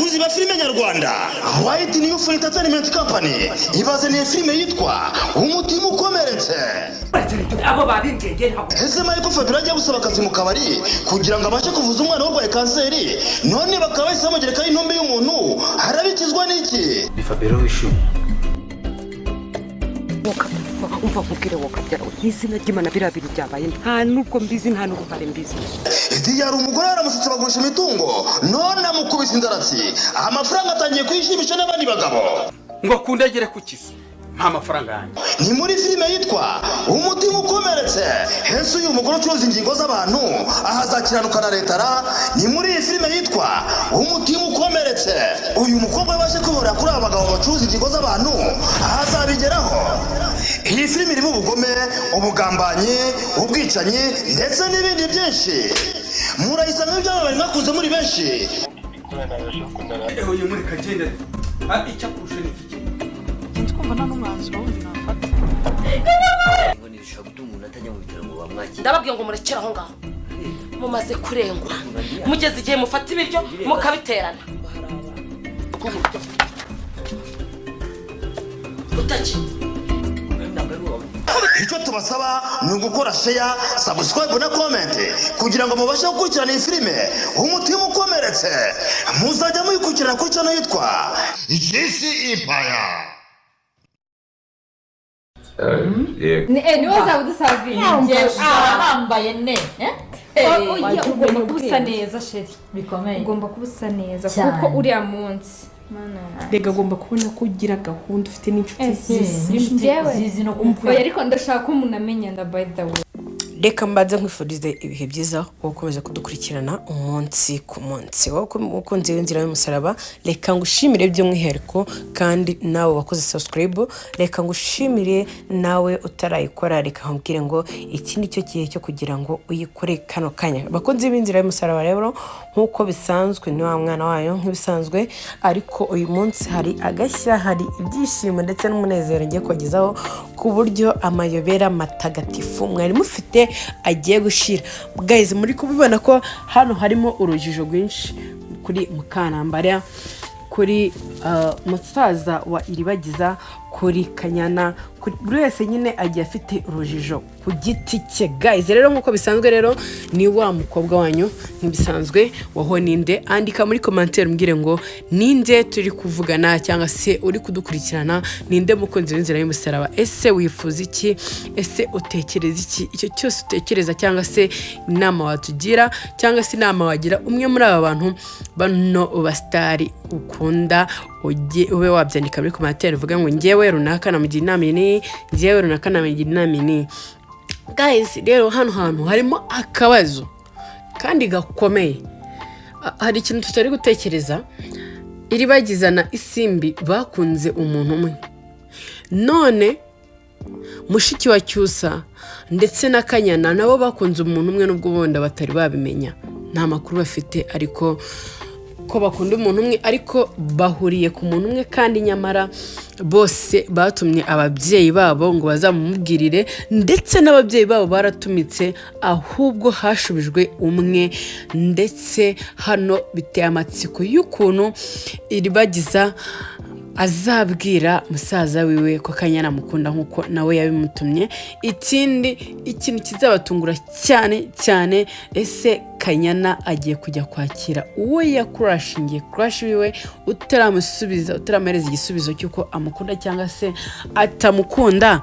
bakunzi ba filime nyarwanda, White New Entertainment Company ibazaniye filime yitwa Umutima Ukomeretse. Abo babingenge ntabwo ese Michael Fabira ajya gusaba akazi mu kabari kugira ngo abashe kuvuza umwana urwaye kanseri, none bakaba bahise bamugerekaho intumbi y'umuntu, harabikizwa n'iki? Ni Fabira wishimye. umva nkubwire wokabyara n'izina ry'Imana birabiri byabaye nta nuko mbizi nta nuko bare mbizi. Edi yari umugore yaramusutse bagurisha imitungo, none amukubise inzaratsi, amafaranga atangiye kwishimisha n'abandi bagabo. Ngo akundagere ku kisi nta mafaranga yanjye. Ni muri filime yitwa Umutima Ukomeretse. Hese uyu mugore ucuruza ingingo z'abantu ahazakiranuka na leta ra. Ni muri iyi filime yitwa Umutima Ukomeretse. Uyu mukobwa yabashe kwihorera kuri aba bagabo bacuruza ingingo z'abantu ahazabigeraho. Iyi filime irimo ubugome, ubugambanyi, ubwicanyi ndetse n'ibindi byinshi. Murayisanga ibyabaye mwakuze muri benshi. Uyu muri kagenda icyo kurusha n'iki? Twumva nta n'umwanzuro wundi nafata. Ngo nishaka gutuma umuntu atajya mu bitaro ngo bamwakire. Ndababwiye ngo murekere aho ngaho. Mumaze kurengwa. Mugeze igihe mufata ibiryo mukabiterana. Utachi. Icyo tubasaba ni ugukora share, subscribe na comment kugira ngo mubashe gukurikirana iyi filime Umutima Ukomeretse. Muzajya muyikurikirana kuri channel yitwa JC Empire. Ni woza udusavye. Nambaye ne. Oya ugomba kubusa neza sheri. Bikomeye. Ugomba kubusa neza Cyane. kuko uriya munsi. Rega agomba kubona ko ugira gahunda ufite n'inshuti zizi no Umva ariko ndashaka ko umuntu amenya nda by the way. Reka mbaze nkwifurize ibihe byiza wo gukomeza kudukurikirana umunsi ku munsi. Wowe ukunze inzira y'umusaraba, reka ngushimire by'umwihariko kandi nawe wakoze subscribe, reka ngushimire nawe utarayikora, reka nkubwire ngo iki ni cyo gihe cyo kugira ngo uyikore kano kanya. Bakunze b'inzira y'umusaraba rero nkuko bisanzwe ni wa mwana wayo nk'ibisanzwe, ariko uyu munsi hari agashya, hari ibyishimo ndetse n'umunezero ngiye kugezaho ku buryo amayobera matagatifu mwari mufite agiye gushira. Guys, muri kubibona ko hano harimo urujijo rwinshi kuri Mukanambara, kuri musaza wa Iribagiza, kuri Kanyana, buri wese nyine agiye afite urujijo ku giti cye. Guys, rero nkuko bisanzwe rero ni wa mukobwa wanyu ntibisanzwe waho ninde, andika muri commentaire mbwire ngo ninde turi kuvugana cyangwa se uri kudukurikirana, ninde mukunzi w'inzira y'umusaraba. Ese wifuza iki? Ese utekereza iki? Icyo cyose utekereza cyangwa se inama watugira cyangwa se inama wagira umwe muri aba bantu bano bastari ukunda, ube wabyandika muri commentaire uvuga ngo ngewe runaka namugira inama ni, ngewe runaka namugira inama ni. Guys, rero hano hantu harimo akabazo kandi gakomeye. Hari ikintu tutari gutekereza. Iribagiza na Isimbi bakunze umuntu umwe, none mushiki wa Cyusa ndetse na Kanyana nabo bakunze umuntu umwe, nubwo bonda batari babimenya, nta makuru bafite ariko ko bakunda umuntu umwe, ariko bahuriye ku muntu umwe kandi nyamara bose batumye ababyeyi babo ngo bazamumubwirire, ndetse n'ababyeyi babo baratumitse ahubwo hashubijwe umwe. Ndetse hano biteye amatsiko y'ukuntu Iribagiza azabwira musaza wiwe ko Kanyana mukunda nkuko nawe yabimutumye. Ikintu kizabatungura cyane, ese Kanyana agiye kujya kwakira uwo yakurashingiye crush wiwe utaramusubiza, utaramereza igisubizo cyuko amukunda cyangwa se atamukunda,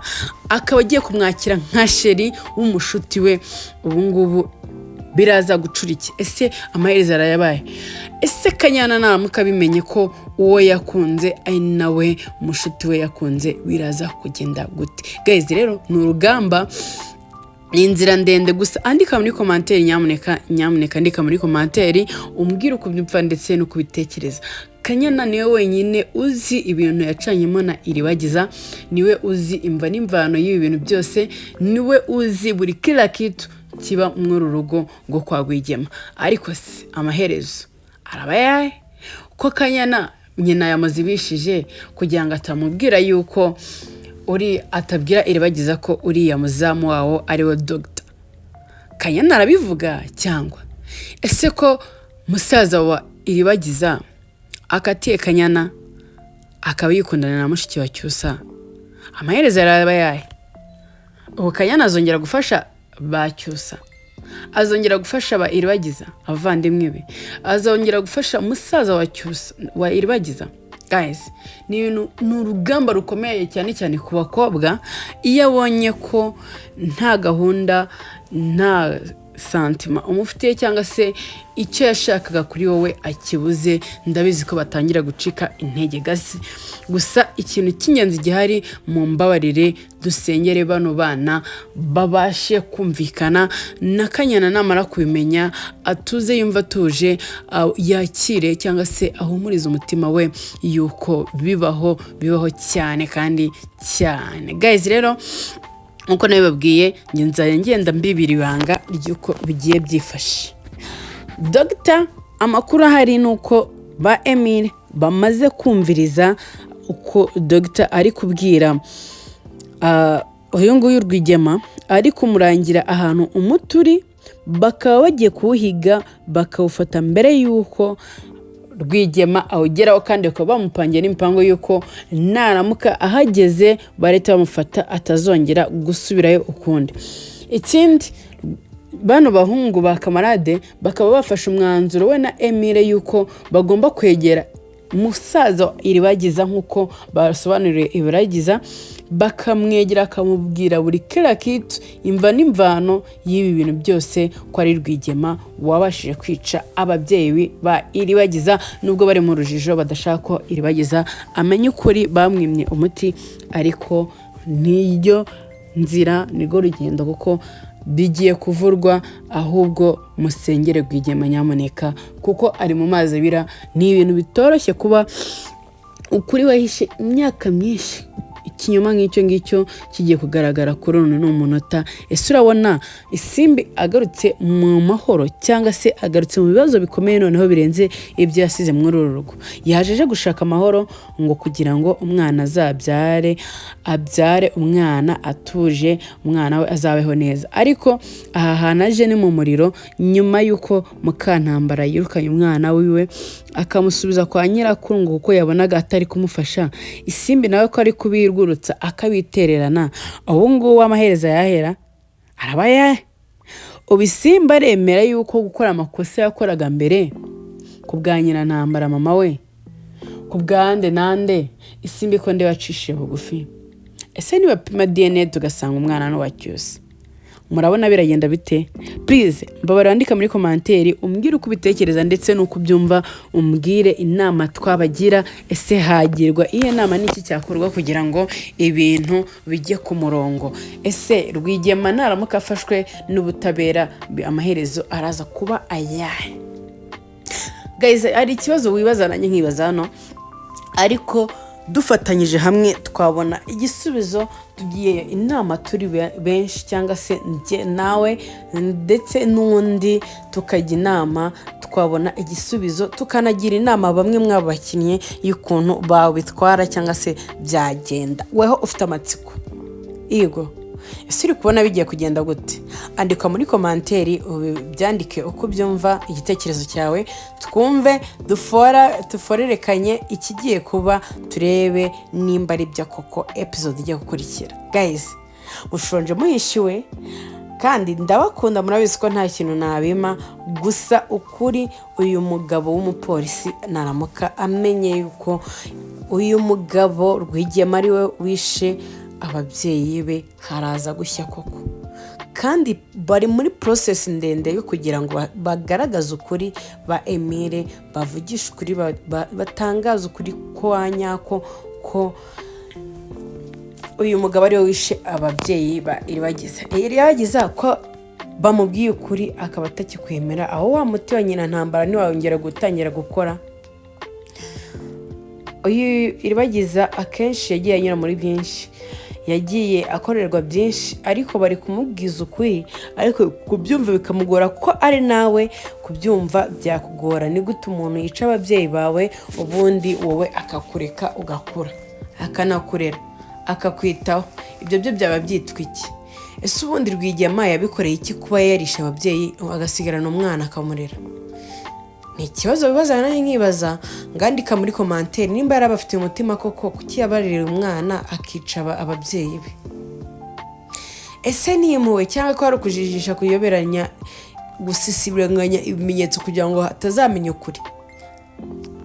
akaba agiye kumwakira nka sheri w'umushuti we. Ubu ngubu biraza gucura iki? Ese amaherezo arayabaye? Ese Kanyana naramuka bimenye ko uwo yakunze ari nawe umushuti we yakunze, biraza kugenda gute? Guys, rero ni urugamba, ni inzira ndende. Gusa andika muri commentaire nyamuneka andika muri commentaire umbwire uko byumva ndetse no kubitekereza. Kanyana niwe wenyine uzi ibintu yacanyemo na Iribagiza, niwe uzi imva n'imvano y'ibi bintu byose, niwe uzi buri kila kitu kiba muri rugo ngo kwa Rwigema. Ariko se amaherezo arabaye ko Kanyana nyina yamuzibishije kugira ngo atamubwira yuko uri atabwira Iribagiza ko uriya muzamu wawo ari we Dr. Kanyana arabivuga cyangwa ese ko musaza wa Iribagiza akatiye Kanyana akaba yikundana na mushiki wa Cyusa, amaherezo yaraba yahe? Ubu Kanyana azongera gufasha ba Cyusa, azongera gufasha ba Iribagiza abavandimwe be, azongera gufasha musaza wa Cyusa wa Iribagiza. Guys, ni urugamba rukomeye cyane cyane ku bakobwa iyo abonye ko nta gahunda nta santima umufitiye cyangwa se icyo yashakaga kuri wowe akibuze. Ndabizi ko batangira gucika intege gasi. Gusa ikintu cy'ingenzi gihari, mu mbabarire dusengere bano bana babashe kumvikana na Kanyana. Namara kubimenya atuze, yumva atuje, yakire cyangwa se ahumurize umutima we yuko bibaho cyane kandi cyane. Guys, rero nkuko nabibabwiye nzajya ngenda mbibira ibanga ry'uko bigiye byifashe. Dr. amakuru ahari nuko ba Emile bamaze kumviriza uko Dr. ari kubwira uyu nguyu Rwigema, ari kumurangira ahantu umuturi, bakaba bagiye kuwuhiga bakawufata mbere yuko Rwigema awugeraho, kandi bakaba bamupangiye n'imipango yuko naramuka ahageze bareta bamufata atazongera gusubirayo ukundi. Ikindi, bano bahungu ba kamarade bakaba bafashe umwanzuro we na Emile yuko bagomba kwegera musaza Iribagiza nkuko basobanuriye Iribagiza, bakamwegera akamubwira buri kila kitu, imva n'imvano y'ibi bintu byose, ko ari Rwigema wabashije kwica ababyeyi ba Iribagiza, nubwo bari mu rujijo badashaka ko Iribagiza amenya ukuri, bamwimye umuti. Ariko niyo nzira, nigo rugendo, kuko bigiye kuvurwa. Ahubwo musengere Rwigema nyamuneka, kuko ari mu mazi abira. Ni ibintu bitoroshye kuba ukuri wahishe imyaka myinshi, ikinyoma nk'icyo ngicyo kigiye kugaragara kuri uno n'umunota. Ese urabona Isimbi agarutse mu mahoro cyangwa se agarutse mu bibazo bikomeye noneho birenze ibyo yasize muri uru rugo? Yajeje gushaka amahoro ngo kugira ngo umwana abyare umwana atuje, umwana we azabeho neza. Ariko aha hantu aje ni mu muriro, nyuma y'uko Mukantambara yirukanye umwana wiwe akamusubiza kwa nyirakuru ngo kuko yabonaga atari kumufasha. Isimbi nawe ko ari kubirwurutsa akabitererana. Ubu ngubu amaherezo yahera araba yahe? Ubu Isimbi aremera yuko gukora amakosa yakoraga mbere ku bwa Nyirantambara mama we, ku bwande nande Isimbi ko nde wacishije bugufi. Ese nibapima DNA tugasanga umwana no wa Cyusa, murabona biragenda bite? Please mbabara andika muri komanteri umbwire uko ubitekereza ndetse nuko ubyumva, umbwire inama twabagira. Ese hagirwa iyo nama n'iki cyakorwa kugira ngo ibintu bijye ku murongo? Ese Rwigema naramuka afashwe n'ubutabera amaherezo araza kuba ayahe? Guys, ari ikibazo wibaza nanjye nkibaza hano, ariko dufatanyije hamwe twabona igisubizo. Tugiye inama turi benshi, cyangwa se nawe ndetse n'undi tukajya inama, twabona igisubizo, tukanagira inama bamwe mwabakinnye y'ukuntu babitwara cyangwa se byagenda. Weho ufite amatsiko yego, ese uri kubona bigiye kugenda gute? Andika muri komanteri byandike uko byumva, igitekerezo cyawe twumve, duforerekanye ikigiye kuba, turebe nimba ari bya koko episode igiye gukurikira. Guys, mushonje muhishiwe kandi ndabakunda, murabizi ko nta kintu nabima. Gusa ukuri, uyu mugabo w'umupolisi naramuka amenye yuko uyu mugabo Rwigema ari we wishe ababyeyi be, haraza gushya koko. Kandi bari muri process ndende yo kugira ngo bagaragaze ukuri, ba Emile bavugisha ukuri, batangaza ukuri ko wanyako ko uyu mugabo ari we wishe ababyeyi ba Iribagiza ko bamubwiye ukuri akaba atakikwemera. Aho wa muti wa Nyirantambara niwongera gutangira gukora. Uyu Iribagiza akenshi yagiye anyura muri byinshi, yagiye akorerwa byinshi, ariko bari kumubwiza ukuri, ariko kubyumva bikamugora, ko ari nawe kubyumva byakugora. Ni gute umuntu yica ababyeyi bawe ubundi wowe akakureka ugakura, akanakurera, akakwitaho? Ibyo byo byaba byitwa iki? Ese ubundi Rwigema yabikoreye iki kuba yarisha ababyeyi agasigarana umwana akamurera? ni ikibazo bibaza nanjye nkibaza ngandika muri commentaire nimba yari abafite umutima koko kuki yabarira umwana akica ababyeyi be. Ese nimuwe cyangwa ko ari ukujijisha kuyoberanya gusisibiranya ibimenyetso kugira ngo hatazamenya ukuri.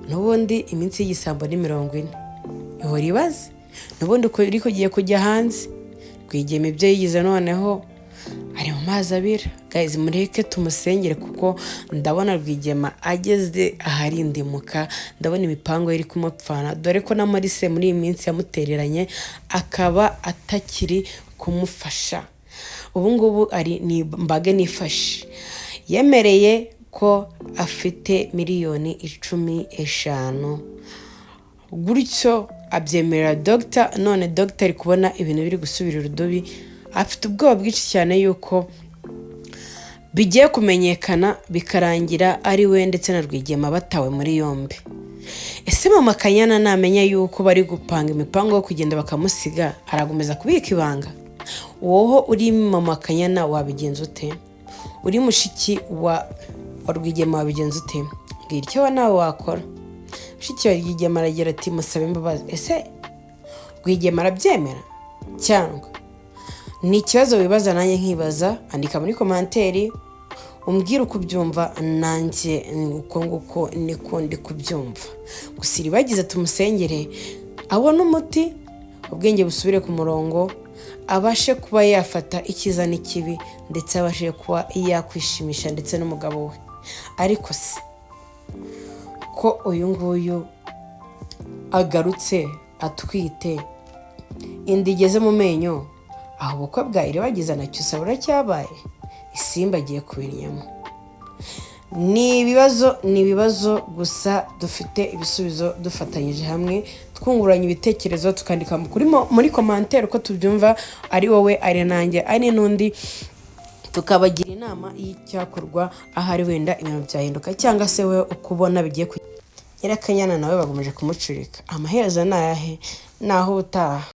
Nubundi iminsi y'igisambo ni 40 ihora ibaze nubundi uko iri kugiye kujya hanze Rwigema ibyo yigize noneho ari mu mazi abira. Guys, mureke tumusengere kuko ndabona Rwigema ageze aharindimuka, ndabona imipango iri kumupfana dore ko na Marise muri iyi minsi yamutereranye akaba atakiri kumufasha. Ubu ngubu ari ni mbage nifashe, yemereye ko afite miliyoni 15 gutyo abyemerera Dr. None Dr. ari kubona ibintu biri gusubira urudubi, afite ubwoba bwinshi cyane yuko bigiye kumenyekana bikarangira ari we ndetse na Rwigema batawe muri yombi. Ese mama Kanyana namenya yuko bari gupanga imipango yo kugenda bakamusiga aragomeza kubika ibanga? Woho uri mama Kanyana wabigenza ute? Uri mushiki wa Rwigema wabigenza ute? Mbwira icyo nawe wakora. Mushiki wa Rwigema aragira ati musabe imbabazi. Ese Rwigema arabyemera cyangwa ni ikibazo wibaza nanjye nkibaza? Andika muri commentaire umbwira uko ubyumva, nanjye uko nguko niko ndi kubyumva. Gusa iribagize tumusengere abone umuti, ubwenge busubire ku murongo, abashe kuba yafata ikiza n'ikibi ndetse abashe kuba yakwishimisha ndetse n'umugabo we. Ariko se ko uyu nguyu agarutse atwite indi igeze mu menyo, aho ubukwe bwa iribagiza nacyo sabura cyabaye, isimba agiye kubiryamo. Ni ibibazo gusa dufite ibisubizo dufatanyije hamwe twunguranye ibitekerezo tukandika muri commentaire uko tubyumva, ari wowe ari nanjye ari n'undi, tukabagira inama y'icyakorwa ahari wenda ibintu byahinduka cyangwa se we ukubona bigiye Nyirakanyana nawe bagomeje kumucurika. Amaherezo nayahe naho utaha.